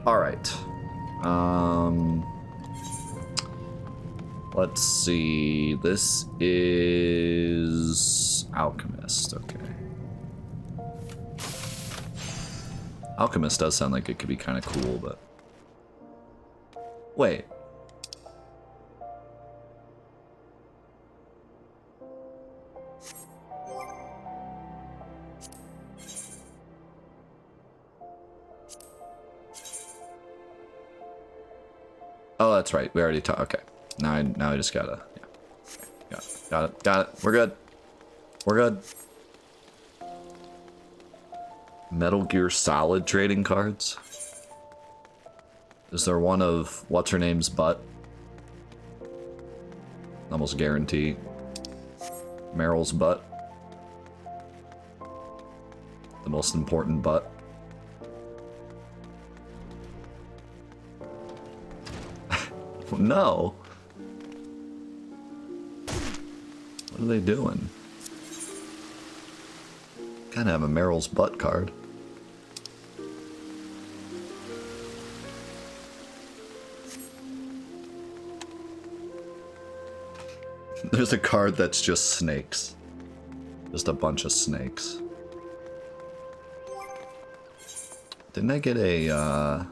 All right. Let's see. This is Alchemist. Okay. Alchemist does sound like it could be kind of cool, but wait. Oh, that's right. We already talked. Okay. Now I just gotta. Yeah. Got it. We're good. We're good. Metal Gear Solid trading cards. Is there one of what's her name's butt? Almost guarantee. Meryl's butt. The most important butt. No. What are they doing? Gotta have a Meryl's butt card. There's a card that's just snakes. Just a bunch of snakes. Didn't I get a,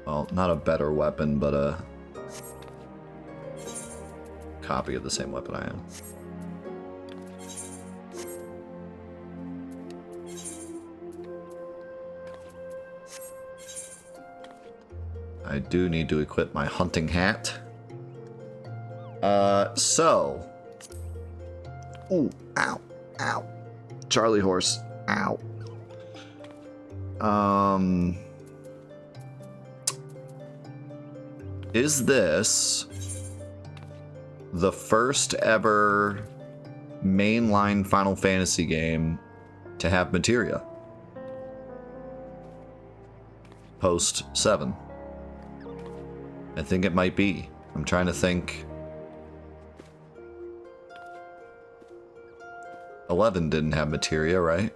well, not a better weapon, but a copy of the same weapon I am. I do need to equip my hunting hat. So. Ooh, ow, ow. Charlie horse, ow. Is this the first ever mainline Final Fantasy game to have materia? Post 7. I think it might be. I'm trying to think. 11 didn't have materia, right?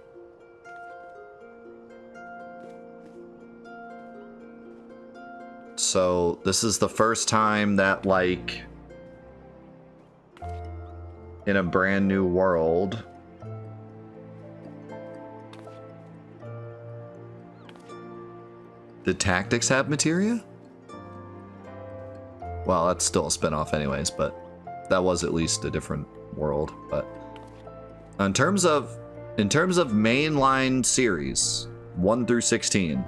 So this is the first time that, like, in a brand new world, did Tactics have materia? Well, that's still a spin-off anyways, but that was at least a different world. But in terms of mainline series 1 through 16,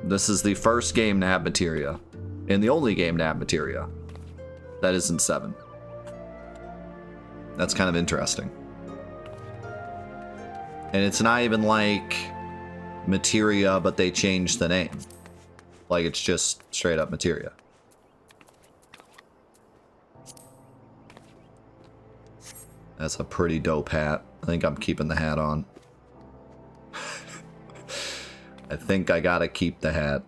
this is the first game to have materia, and the only game to have materia. That isn't 7. That's kind of interesting. And it's not even like materia, but they changed the name. Like, it's just straight up materia. That's a pretty dope hat. I think I'm keeping the hat on. I think I gotta keep the hat.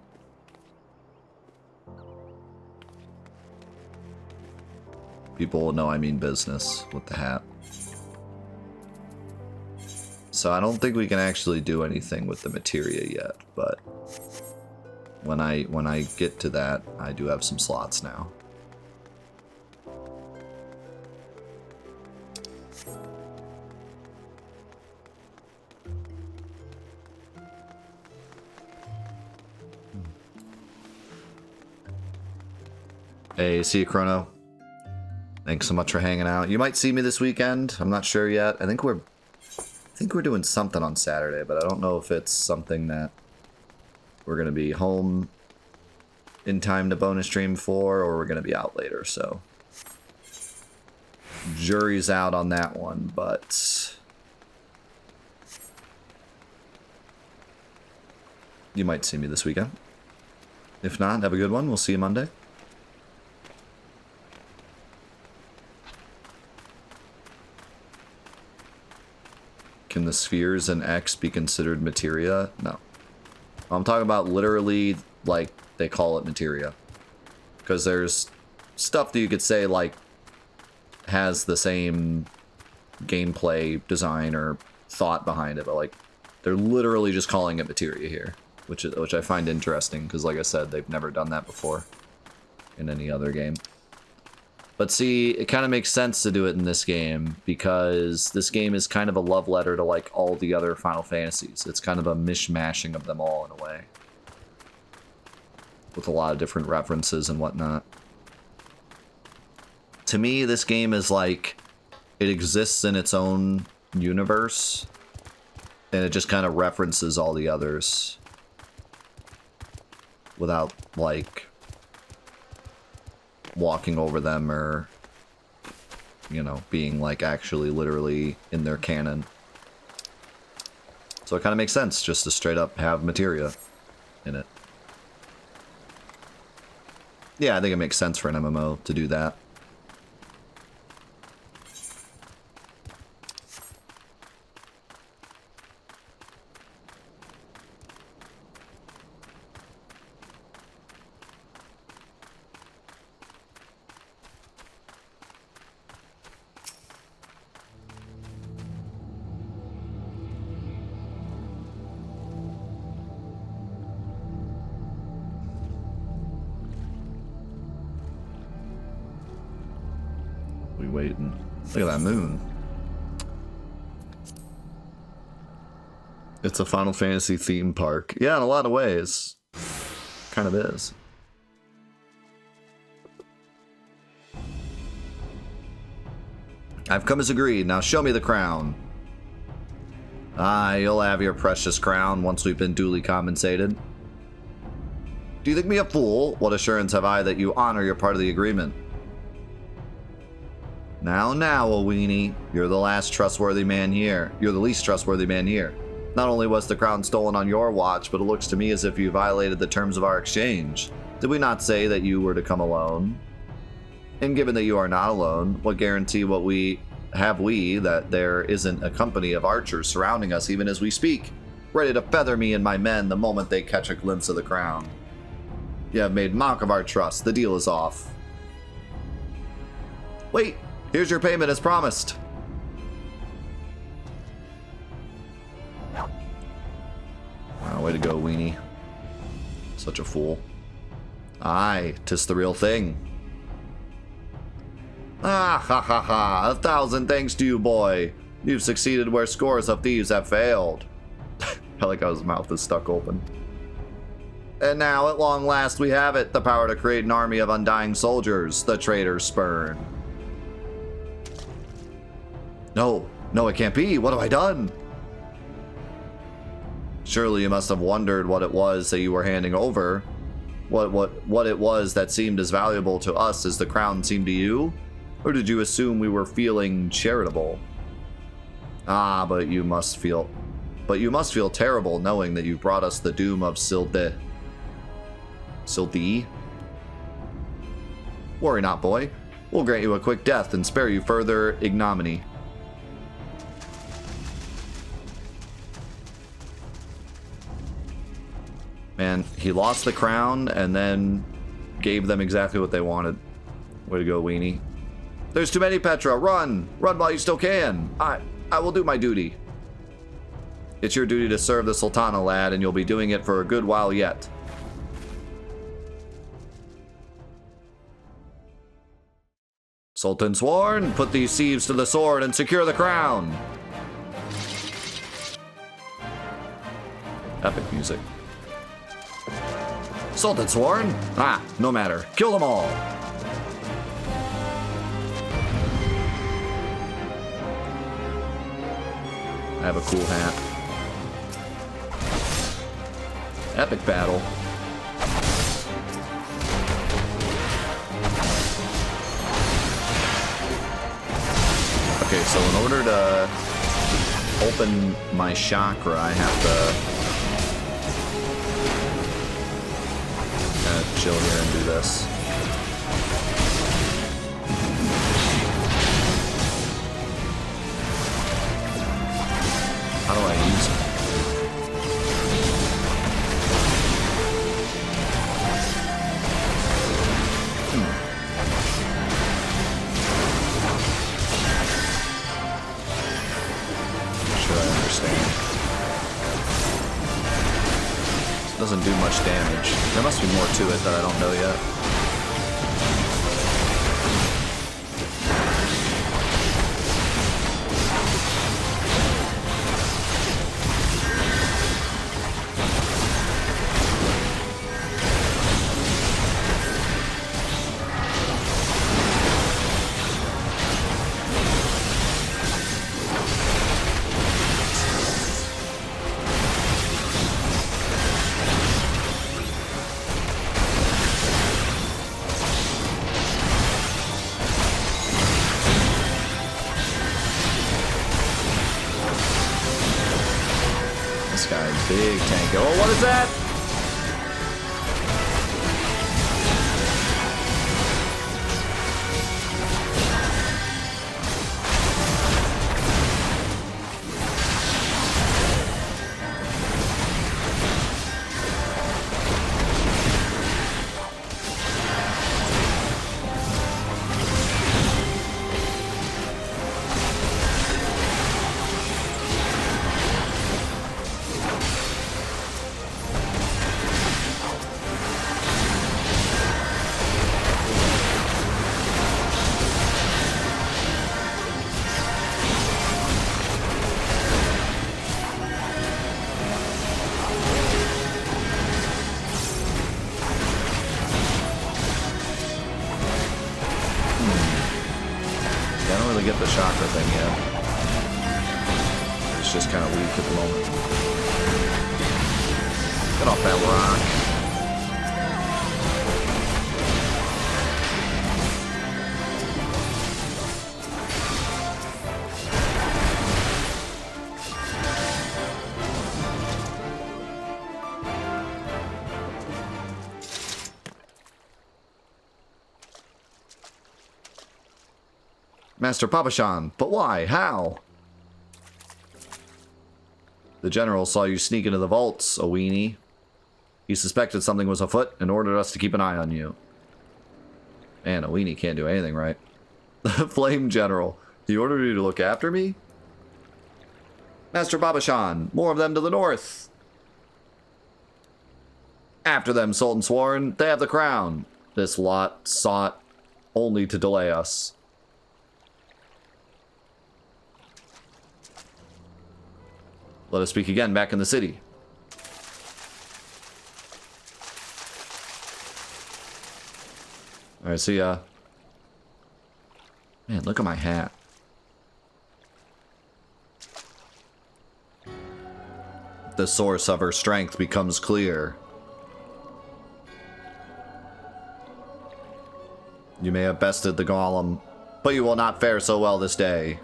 People will know I mean business with the hat. So I don't think we can actually do anything with the materia yet, but when I get to that, I do have some slots now. Hey, see you, Chrono. Thanks so much for hanging out. You might see me this weekend. I'm not sure yet. I think we're doing something on Saturday, but I don't know if it's something that we're gonna be home in time to bonus stream for, or we're gonna be out later. So jury's out on that one, but you might see me this weekend. If not, have a good one. We'll see you Monday. Can the spheres in X be considered materia? No. I'm talking about literally, like, they call it materia. Because there's stuff that you could say, like, has the same gameplay design or thought behind it, but, like, They're literally just calling it materia here, which I find interesting because, like I said, they've never done that before in any other game. But see, it kind of makes sense to do it in this game because this game is kind of a love letter to like all the other Final Fantasies. It's kind of a mishmashing of them all in a way, with a lot of different references and whatnot. To me, this game is like, it exists in its own universe, and it just kind of references all the others without, like, walking over them or, you know, being, like, actually literally in their canon. So it kind of makes sense just to straight up have materia in it. Yeah, I think it makes sense for an MMO to do that. Waiting. Look at that moon. It's a Final Fantasy theme park. Yeah, in a lot of ways. Kind of is. I've come as agreed. Now show me the crown. Ah, you'll have your precious crown once we've been duly compensated. Do you think me a fool? What assurance have I that you honor your part of the agreement? Now, a weenie. You're the last trustworthy man here. You're the least trustworthy man here. Not only was the crown stolen on your watch, but it looks to me as if you violated the terms of our exchange. Did we not say that you were to come alone? And given that you are not alone, what guarantee have we that there isn't a company of archers surrounding us even as we speak, ready to feather me and my men the moment they catch a glimpse of the crown? You have made mock of our trust. The deal is off. Wait! Here's your payment as promised. Wow, way to go, weenie. Such a fool. Aye, 'tis the real thing. Ah, ha ha ha. 1,000 thanks to you, boy. You've succeeded where scores of thieves have failed. I like how his mouth is stuck open. And now, at long last, we have it. The power to create an army of undying soldiers. The traitor's spurn. No, it can't be. What have I done? Surely you must have wondered what it was that you were handing over. What it was that seemed as valuable to us as the crown seemed to you? Or did you assume we were feeling charitable? Ah, but you must feel terrible knowing that you brought us the doom of Silde. Worry not, boy. We'll grant you a quick death and spare you further ignominy. Man, he lost the crown and then gave them exactly what they wanted. Way to go, weenie. There's too many, Petra. Run! Run while you still can. I will do my duty. It's your duty to serve the Sultana, lad, and you'll be doing it for a good while yet. Sultan sworn, put these thieves to the sword and secure the crown. Epic music. Sultan sworn? Ah, no matter. Kill them all. I have a cool hat. Epic battle. Okay, so in order to open my chakra, I have to chill here and do this. How do I use it? Sure, I understand. Doesn't do much damage. There must be more to it that I don't know yet. Big tank. Oh, what is that? Get the chakra thing yet. It's just kind of weak at the moment. Get off that rock. Master Papashan, but why? How? The general saw you sneak into the vaults, a weenie. He suspected something was afoot and ordered us to keep an eye on you. Man, a weenie can't do anything right. The Flame General. He ordered you to look after me? Master Babashan, more of them to the north. After them, Sultan Sworn. They have the crown. This lot sought only to delay us. Let us speak again back in the city. Alright, see ya. Man, look at my hat. The source of her strength becomes clear. You may have bested the golem, but you will not fare so well this day.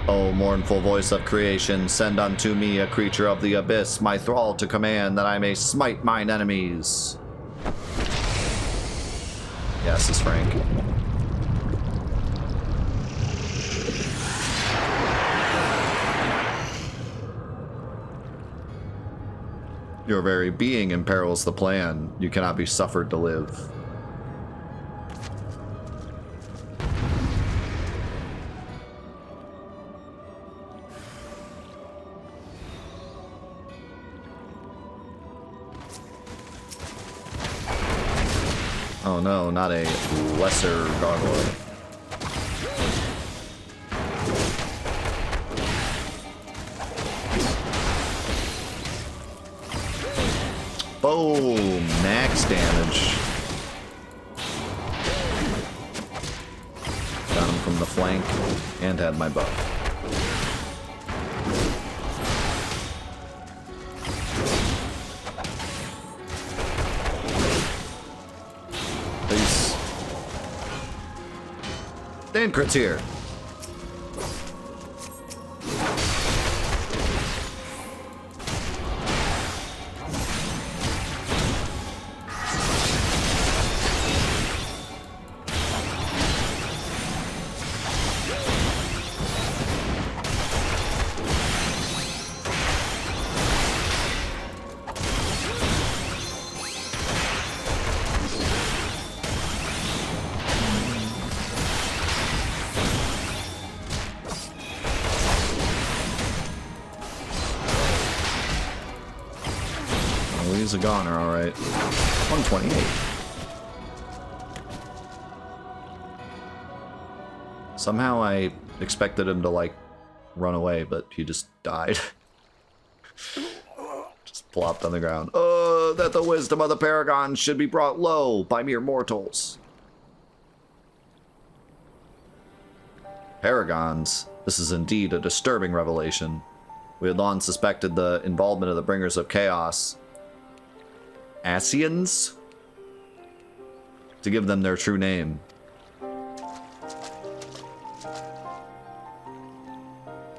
O mournful voice of creation, send unto me a creature of the abyss, my thrall to command, that I may smite mine enemies. Yes, it's Frank. Your very being imperils the plan. You cannot be suffered to live. Oh no, not a lesser gargoyle. Boom! Max damage. Got him from the flank and had my buff. Peace. Dan crits here. he's a goner, alright. 128. Somehow I expected him to, like, run away, but he just died. Just plopped on the ground. Oh, that the wisdom of the Paragons should be brought low by mere mortals. Paragons. This is indeed a disturbing revelation. We had long suspected the involvement of the Bringers of Chaos. Asians? To give them their true name.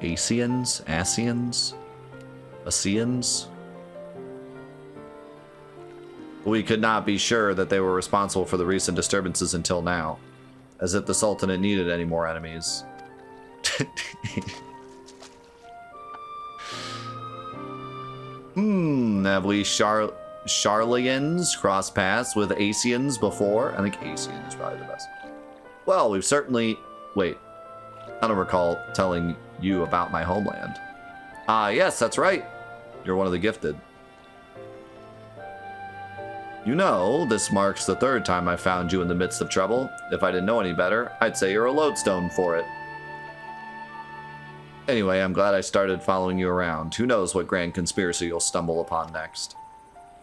Asians? Asians? Asians? We could not be sure that they were responsible for the recent disturbances until now. As if the Sultanate needed any more enemies. Have we Charlians crossed paths with Asians before? I think Asian is probably the best. Well, we've certainly... Wait. I don't recall telling you about my homeland. Ah, yes, that's right. You're one of the gifted. You know, this marks the third time I found you in the midst of trouble. If I didn't know any better, I'd say you're a lodestone for it. Anyway, I'm glad I started following you around. Who knows what grand conspiracy you'll stumble upon next.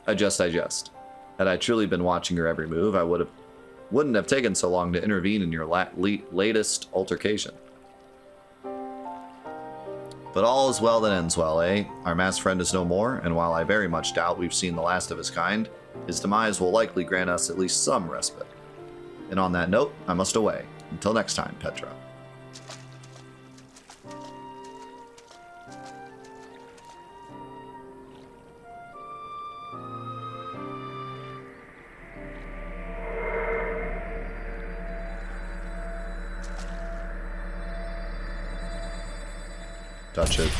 I jest. Had I truly been watching your every move, I wouldn't have taken so long to intervene in your latest altercation. But all is well that ends well, eh? Our masked friend is no more, and while I very much doubt we've seen the last of his kind, his demise will likely grant us at least some respite. And on that note, I must away. Until next time, Petra. Touch it.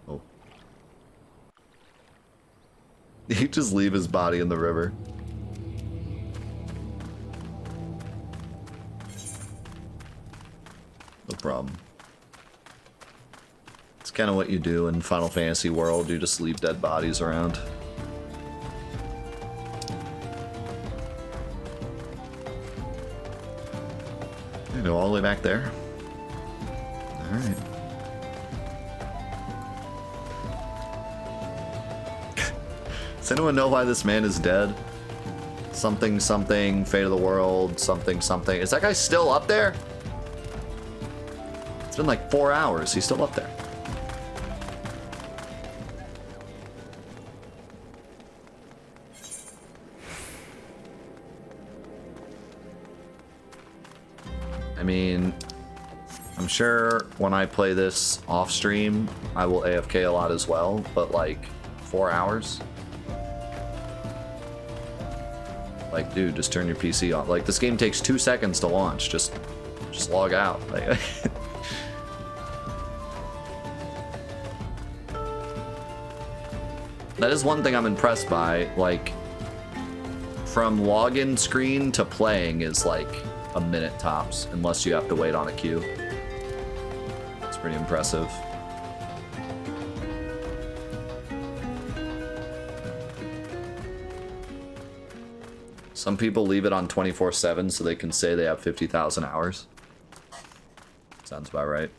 Oh. He just leave his body in the river. No problem. It's kind of what you do in Final Fantasy world. You just leave dead bodies around. Go all the way back there. Alright. Does anyone know why this man is dead? Something, something, fate of the world, something, something. Is that guy still up there? It's been like 4 hours. He's still up there. I mean, I'm sure when I play this off stream, I will AFK a lot as well, but like 4 hours? Like, dude, just turn your PC on. Like, this game takes 2 seconds to launch. Just log out. Like, that is one thing I'm impressed by. Like, from login screen to playing is like a minute tops, unless you have to wait on a queue. It's pretty impressive. Some people leave it on 24/7 so they can say they have 50,000 hours. Sounds about right.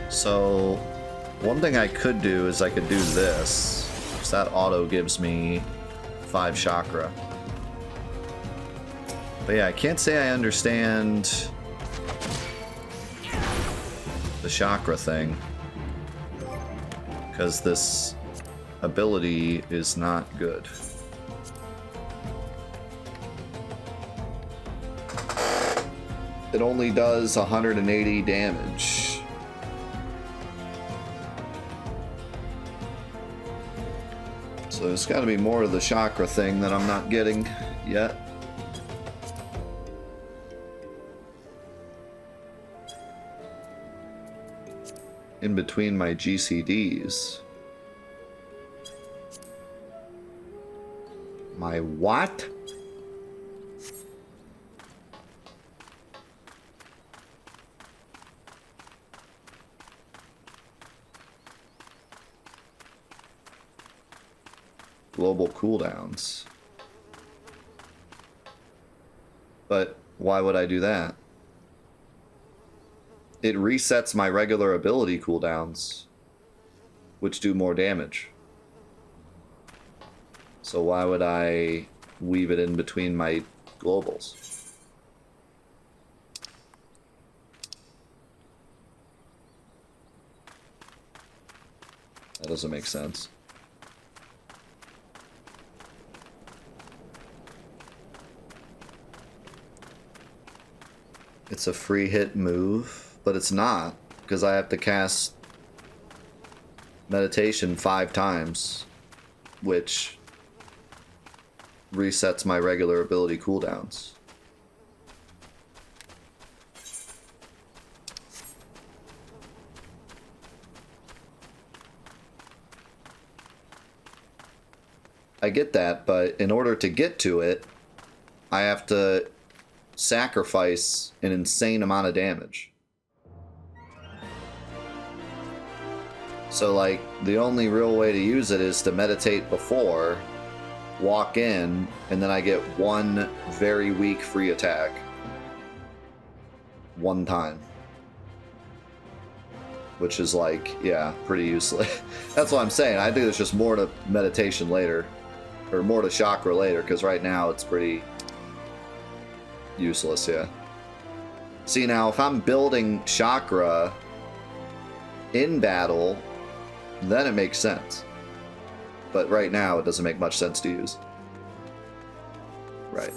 So, one thing I could do is I could do this, because that auto gives me 5 chakra. But yeah, I can't say I understand the chakra thing, because this ability is not good. It only does 180 damage. So there's got to be more to the chakra thing that I'm not getting yet. In between my GCDs. My what? Global cooldowns. But why would I do that? It resets my regular ability cooldowns, which do more damage. So why would I weave it in between my globals? That doesn't make sense. It's a free hit move, but it's not, because I have to cast meditation 5 times, which resets my regular ability cooldowns. I get that, but in order to get to it, I have to sacrifice an insane amount of damage. So, like, the only real way to use it is to meditate before, walk in, and then I get one very weak free attack. One time. Which is, like, yeah, pretty useless. That's what I'm saying. I think there's just more to meditation later. Or more to chakra later, because right now it's pretty useless, yeah. See, now, if I'm building chakra in battle, then it makes sense. But right now, it doesn't make much sense to use. Right.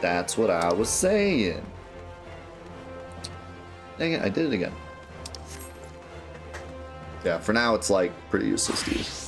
That's what I was saying. Dang it, I did it again. Yeah, for now, it's, like, pretty useless to use.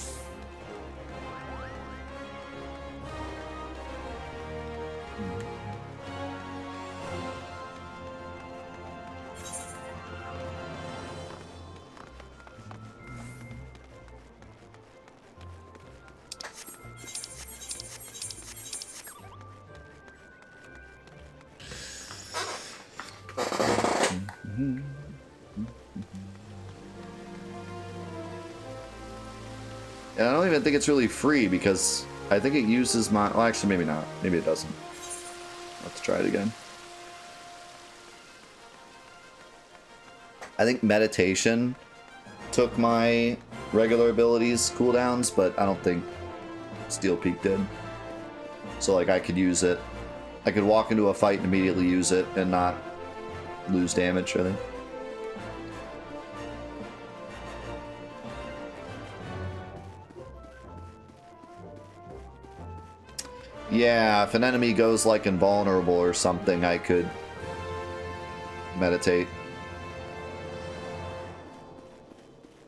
And I don't even think it's really free because I think it uses my... Well, actually, maybe not. Maybe it doesn't. Let's try it again. I think meditation took my regular abilities cooldowns, but I don't think Steel Peak did. So, like, I could use it. I could walk into a fight and immediately use it and not lose damage, I think. Yeah, if an enemy goes, like, invulnerable or something, I could meditate.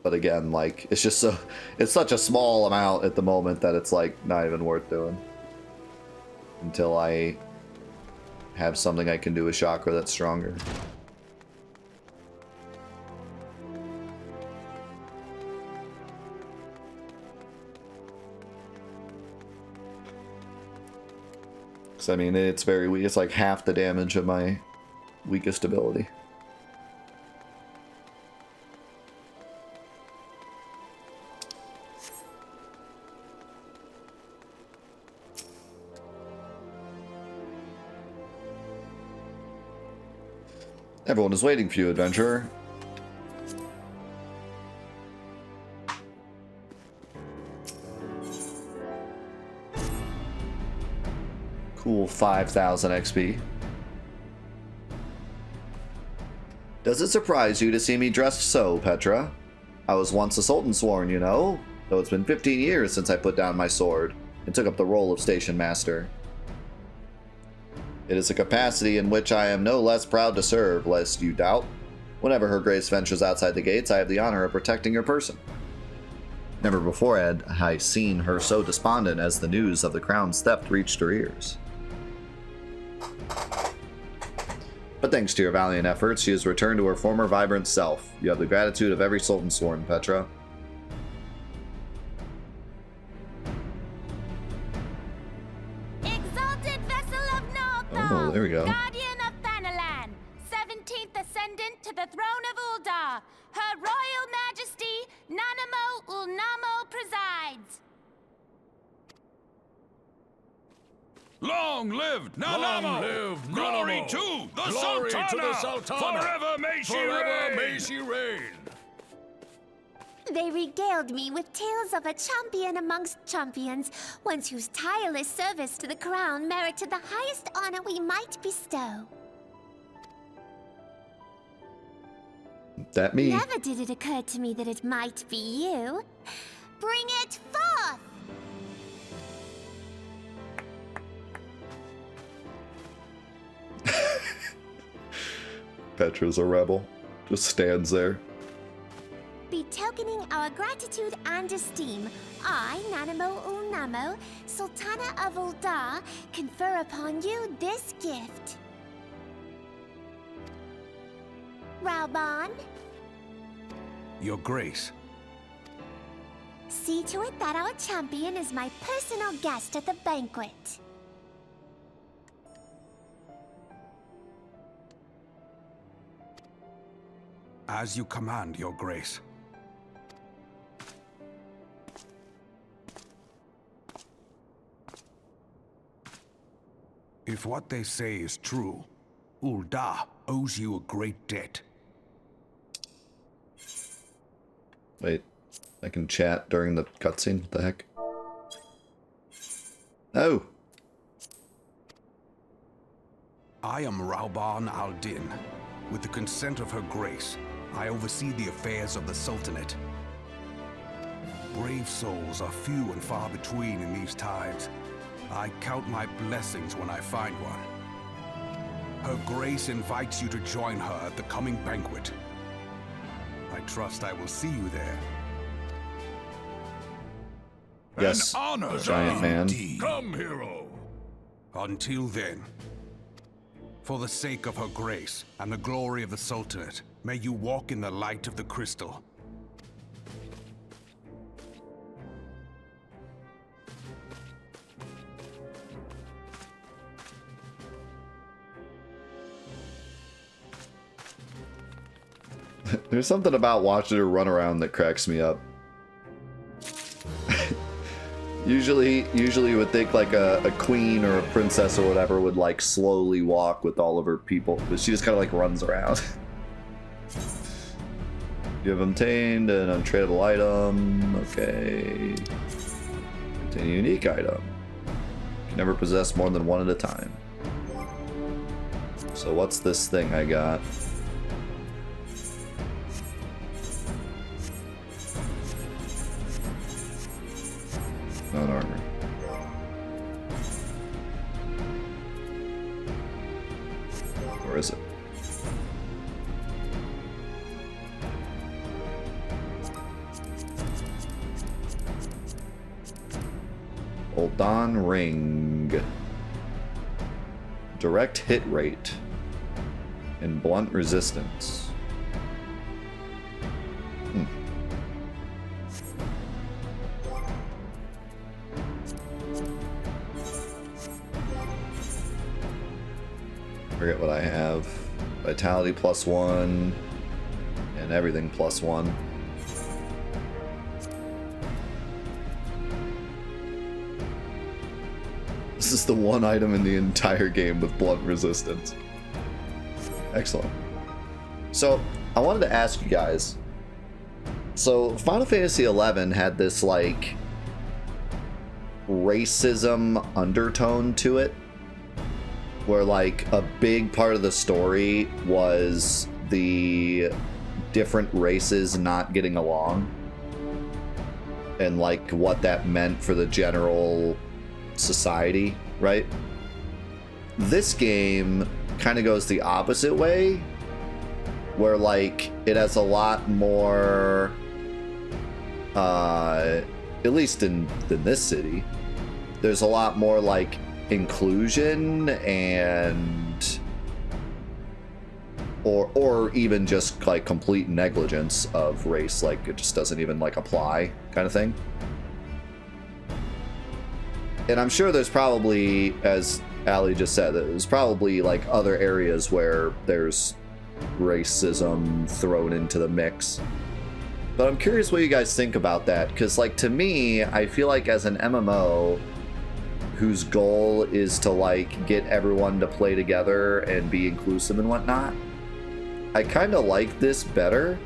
But again, like, it's just so... It's such a small amount at the moment that it's, like, not even worth doing. Until I have something I can do with chakra that's stronger. I mean, it's very weak. It's like half the damage of my weakest ability. Everyone is waiting for you, adventurer. Cool, 5,000 XP. Does it surprise you to see me dressed so, Petra? I was once a Sultan Sworn, you know, though it's been 15 years since I put down my sword and took up the role of station master. It is a capacity in which I am no less proud to serve, lest you doubt. Whenever Her Grace ventures outside the gates, I have the honor of protecting her person. Never before had I seen her so despondent as the news of the crown's theft reached her ears. But thanks to your valiant efforts, she has returned to her former vibrant self. You have the gratitude of every Sultan Sworn, Petra. Oh, there we go. Guardian of Thanalan, 17th Ascendant to the throne of Uldar. Her Royal Majesty, Nanamo Ulnamo presides. Long live Nanamo! Long live Glory Nanamo! to the Glory Sultana! to the Sultana! Forever may she Forever reign! may she reign! They regaled me with tales of a champion amongst champions, one whose tireless service to the crown merited the highest honor we might bestow. That me? Never did it occur to me that it might be you. Bring it forth! Petra's a rebel. Just stands there. Betokening our gratitude and esteem, I, Nanamo Ulnamo, Sultana of Uldar, confer upon you this gift. Raoban, Your Grace. see to it that our champion is my personal guest at the banquet. As you command, Your Grace. If what they say is true, Uldar owes you a great debt. Wait, I can chat during the cutscene? What the heck? Oh! I am Raoban al-Din. With the consent of Her Grace, I oversee the affairs of the Sultanate. Brave souls are few and far between in these times. I count my blessings when I find one. Her Grace invites you to join her at the coming banquet. I trust I will see you there. Yes, An honor, giant man. Indeed. Come, hero! Until then, for the sake of Her Grace and the glory of the Sultanate, may you walk in the light of the crystal. There's something about watching her run around that cracks me up. Usually you would think like a queen or a princess or whatever would like slowly walk with all of her people, but she just kind of like runs around. You have obtained an untradeable item. Okay. Obtain a unique item. You can never possess more than one at a time. So what's this thing I got? Not armor. Where is it? Uldan Ring. Direct hit rate. And blunt resistance. Forget what I have. Vitality +1 and everything +1. This is the one item in the entire game with blunt resistance. Excellent. So, I wanted to ask you guys. So, Final Fantasy XI had this, like, racism undertone to it, where, like, a big part of the story was the different races not getting along, and, like, what that meant for the general society, right? This game kind of goes the opposite way, where, like, it has a lot more, at least in this city, there's a lot more, like, inclusion and or even just like complete negligence of race, like it just doesn't even like apply kind of thing. And I'm sure there's probably, as Allie just said, that there's probably like other areas where there's racism thrown into the mix. But I'm curious what you guys think about that, because like to me, I feel like as an MMO whose goal is to like get everyone to play together and be inclusive and whatnot, I kind of like this better.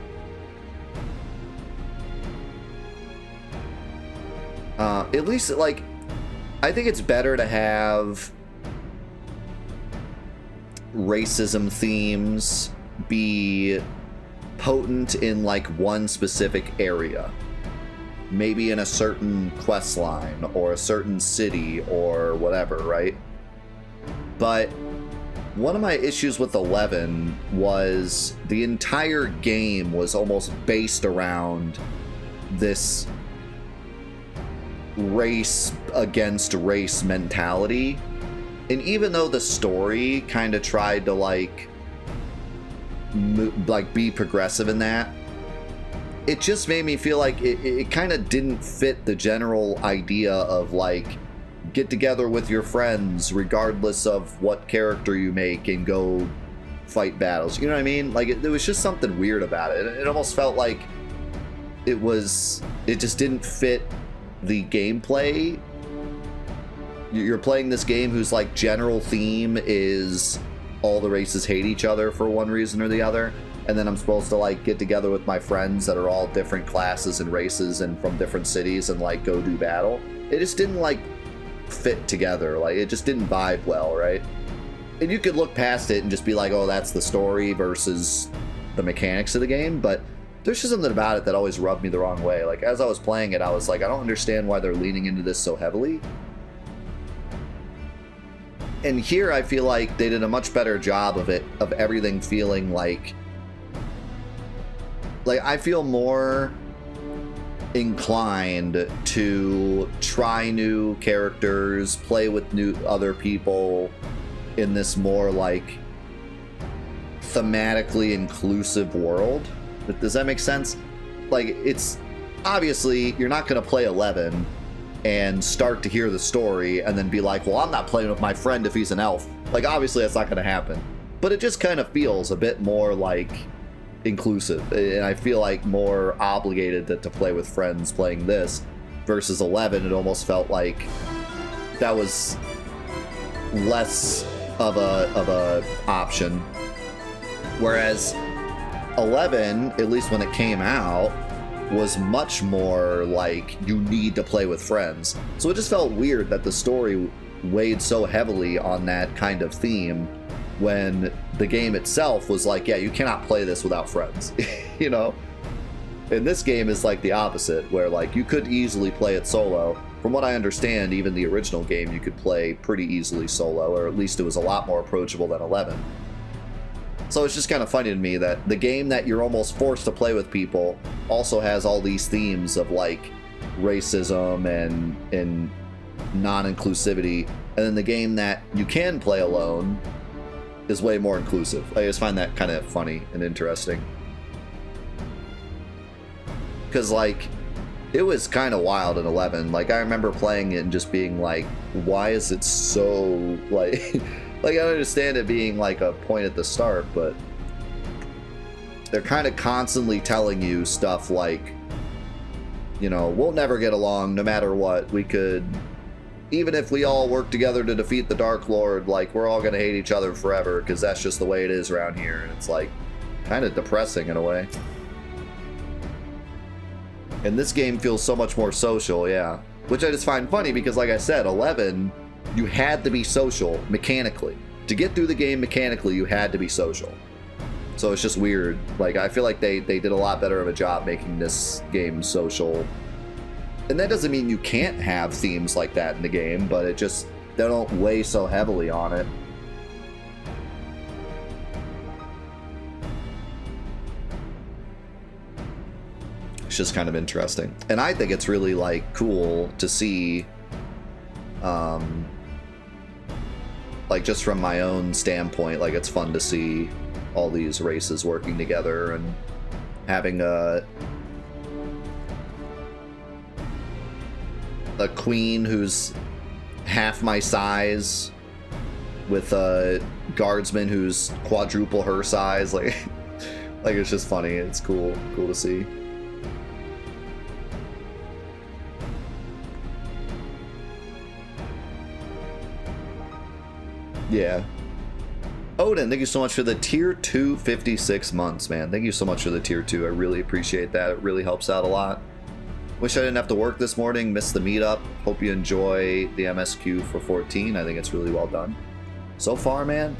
At least like I think it's better to have racism themes be potent in like one specific area, maybe in a certain quest line or a certain city or whatever, right? But one of my issues with 11 was the entire game was almost based around this race against race mentality. And even though the story kind of tried to like be progressive in that, it just made me feel like it kind of didn't fit the general idea of like get together with your friends regardless of what character you make and go fight battles. You know what I mean? Like there was just something weird about it. It almost felt like it just didn't fit the gameplay. You're playing this game whose like general theme is all the races hate each other for one reason or the other, and then I'm supposed to like get together with my friends that are all different classes and races and from different cities and like go do battle. It just didn't like fit together. Like it just didn't vibe well, right? And you could look past it and just be like, oh, that's the story versus the mechanics of the game, but there's just something about it that always rubbed me the wrong way. Like as I was playing it, I was like, I don't understand why they're leaning into this so heavily. And here I feel like they did a much better job of it, of everything feeling like I feel more inclined to try new characters, play with new other people in this more like thematically inclusive world. Does that make sense? Like it's obviously you're not going to play 11 and start to hear the story and then be like, well, I'm not playing with my friend if he's an elf. Like obviously that's not going to happen, but it just kind of feels a bit more like inclusive, and I feel like more obligated to play with friends playing this versus 11. It almost felt like that was less of a option, whereas 11, at least when it came out, was much more like you need to play with friends. So it just felt weird that the story weighed so heavily on that kind of theme when the game itself was like, yeah, you cannot play this without friends. You know? And this game is like the opposite, where like you could easily play it solo. From what I understand, even the original game you could play pretty easily solo, or at least it was a lot more approachable than 11. So it's just kind of funny to me that the game that you're almost forced to play with people also has all these themes of like racism and non-inclusivity, and then the game that you can play alone is way more inclusive. I just find that kind of funny and interesting. Because like it was kind of wild in 11. Like I remember playing it and just being like, why is it so like like I understand it being like a point at the start, but they're kind of constantly telling you stuff like, you know, we'll never get along no matter what. We could, even if we all work together to defeat the Dark Lord, like we're all gonna hate each other forever because that's just the way it is around here. And it's like kind of depressing in a way. And this game feels so much more social, yeah. Which I just find funny because like I said, 11, you had to be social mechanically. To get through the game mechanically, you had to be social. So it's just weird. Like, I feel like they did a lot better of a job making this game social. And that doesn't mean you can't have themes like that in the game, but it just, they don't weigh so heavily on it. It's just kind of interesting. And I think it's really, like, cool to see, like, just from my own standpoint, like, it's fun to see all these races working together and having a queen who's half my size with a guardsman who's quadruple her size. Like, like it's just funny. It's cool to see. Yeah. Odin, thank you so much for the tier 2 56 months, man. Thank you so much for the tier 2. I really appreciate that. It really helps out a lot. Wish I didn't have to work this morning. Missed the meetup. Hope you enjoy the MSQ for 14. I think it's really well done. So far, man,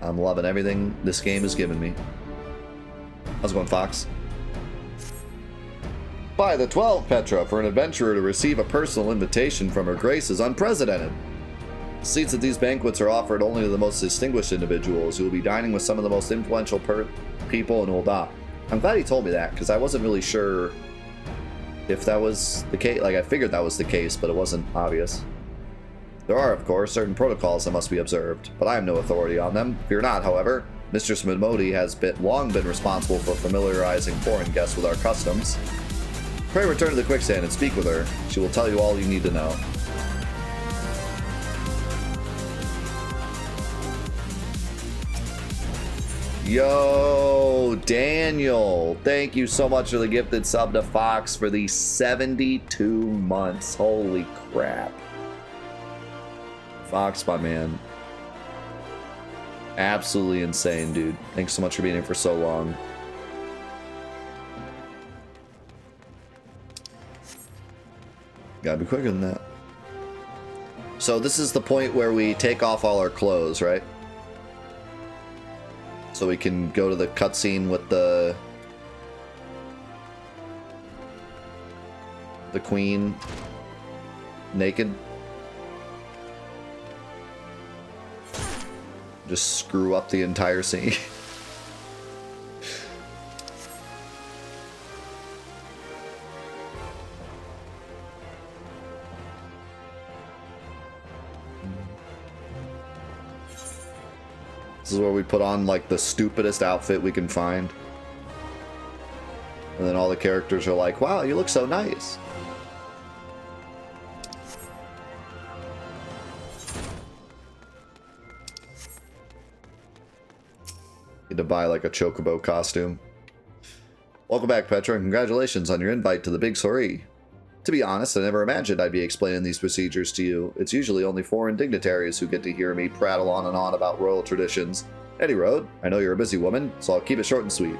I'm loving everything this game has given me. How's it going, Fox? By the 12, Petra, for an adventurer to receive a personal invitation from Her Grace is unprecedented. Seats at these banquets are offered only to the most distinguished individuals who will be dining with some of the most influential people in Ul'dah. I'm glad he told me that, because I wasn't really sure if that was the case. Like, I figured that was the case, but it wasn't obvious. There are, of course, certain protocols that must be observed, but I am no authority on them. Fear not, however. Mistress Midmodi has long been responsible for familiarizing foreign guests with our customs. Pray return to the quicksand and speak with her. She will tell you all you need to know. Yo, Daniel, thank you so much for the gifted sub to Fox for the 72 months. Holy crap. Fox, my man. Absolutely insane, dude. Thanks so much for being here for so long. Gotta be quicker than that. So this is the point where we take off all our clothes, right? So we can go to the cutscene with the queen naked. Just screw up the entire scene. This is where we put on like the stupidest outfit we can find. And then all the characters are like, wow, you look so nice. Need to buy like a chocobo costume. Welcome back, Petra, and congratulations on your invite to the big soiree. To be honest, I never imagined I'd be explaining these procedures to you. It's usually only foreign dignitaries who get to hear me prattle on and on about royal traditions. Any road, I know you're a busy woman, so I'll keep it short and sweet.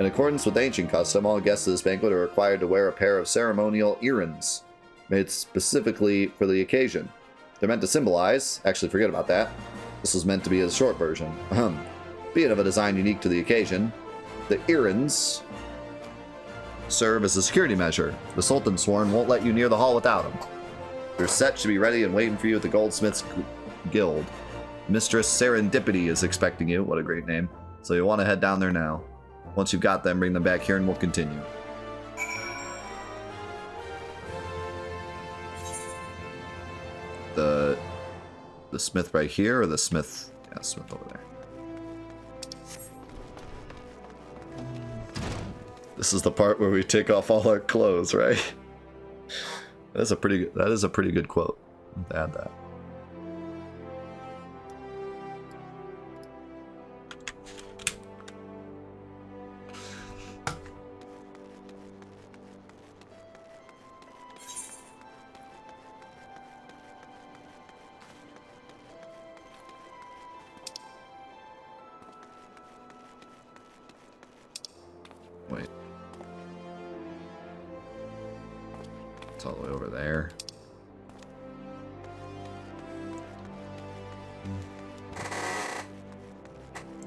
In accordance with ancient custom, all guests of this banquet are required to wear a pair of ceremonial earrings, made specifically for the occasion. They're meant to symbolize, actually forget about that, this was meant to be a short version. Being of a design unique to the occasion, the earrings serve as a security measure. The Sultan Sworn won't let you near the hall without them. Your set should be ready and waiting for you at the Goldsmiths Guild. Mistress Serendipity is expecting you. What a great name. So you'll want to head down there now. Once you've got them, bring them back here and we'll continue. The smith right here, or the smith? Yeah, smith over there. This is the part where we take off all our clothes, right? That is a pretty good quote. I'll add that. Wait. It's all the way over there.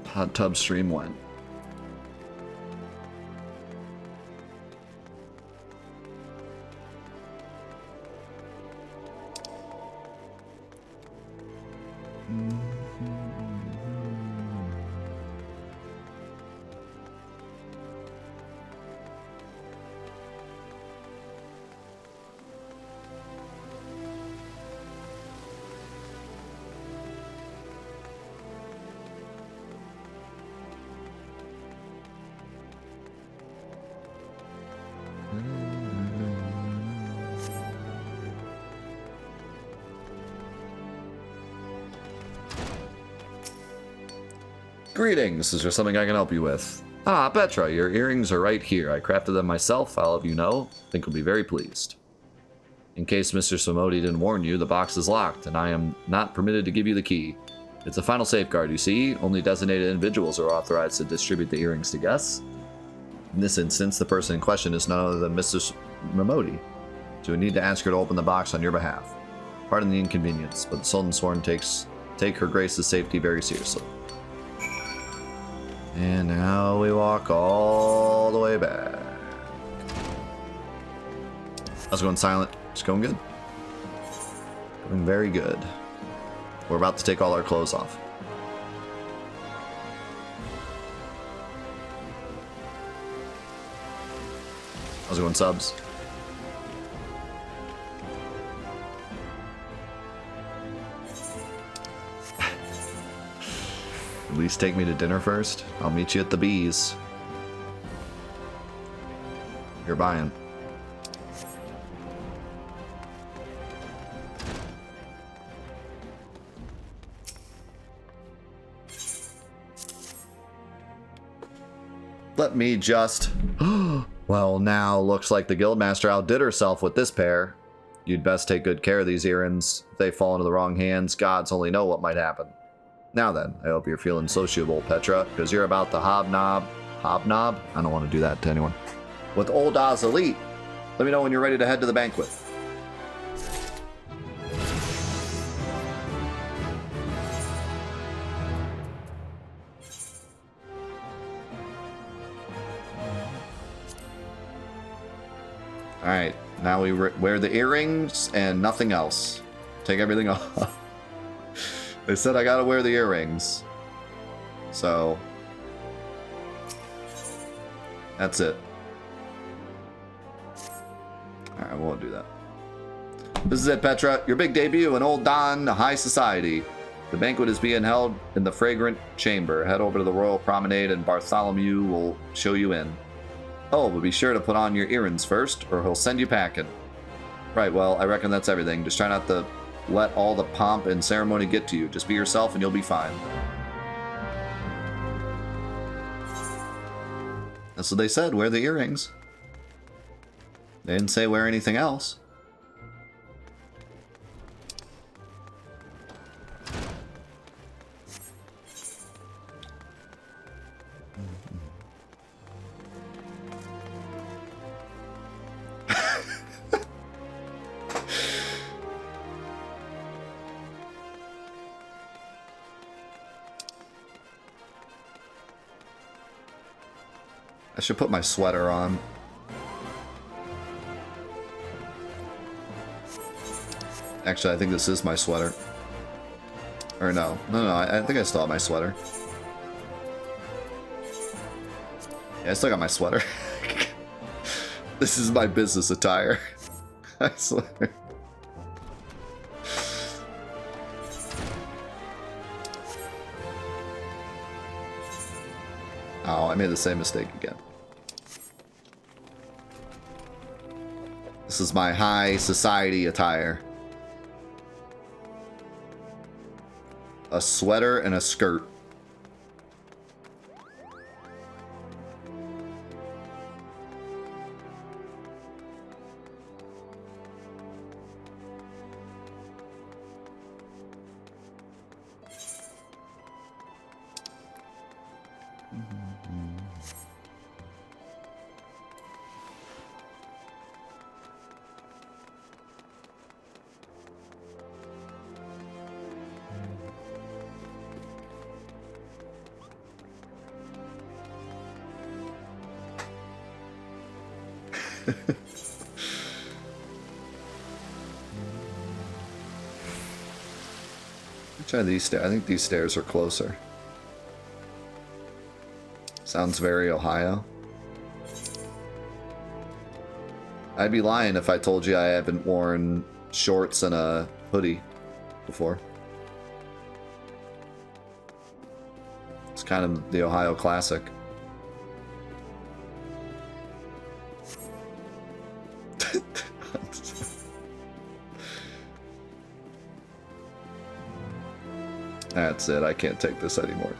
Hot tub stream went. Greetings, is there something I can help you with? Ah, Petra, your earrings are right here. I crafted them myself, I'll have you know. I think you'll be very pleased. In case Mr. Somodi didn't warn you, the box is locked, and I am not permitted to give you the key. It's a final safeguard, you see. Only designated individuals are authorized to distribute the earrings to guests. In this instance, the person in question is none other than Mr. Momodi, so we need to ask her to open the box on your behalf. Pardon the inconvenience, but the Sultan Sworn take her grace's safety very seriously. And now we walk all the way back. How's it going, Silent? It's going good. Going very good. We're about to take all our clothes off. How's it going, Subs? At least take me to dinner first. I'll meet you at the Bees. You're buying. Let me just... Well, now looks like the Guildmaster outdid herself with this pair. You'd best take good care of these earrings. If they fall into the wrong hands, gods only know what might happen. Now then, I hope you're feeling sociable, Petra, because you're about to hobnob? I don't want to do that to anyone. With Old Oz Elite. Let me know when you're ready to head to the banquet. Alright, now we wear the earrings and nothing else. Take everything off. They said I gotta wear the earrings. So... that's it. Alright, I won't do that. This is it, Petra. Your big debut in Old Don High Society. The banquet is being held in the Fragrant Chamber. Head over to the Royal Promenade and Bartholomew will show you in. Oh, but be sure to put on your earrings first, or he'll send you packing. Right, well, I reckon that's everything. Just try not to let all the pomp and ceremony get to you. Just be yourself and you'll be fine. That's what they said, wear the earrings. They didn't say wear anything else. I should put my sweater on. Actually, I think this is my sweater. Or no. No, I think I still have my sweater. Yeah, I still got my sweater. This is my business attire. I swear. Oh, I made the same mistake again. This is my high society attire. A sweater and a skirt. Try these stairs. I think these stairs are closer. Sounds very Ohio. I'd be lying if I told you I haven't worn shorts and a hoodie before. It's kind of the Ohio classic. That's it. I can't take this anymore.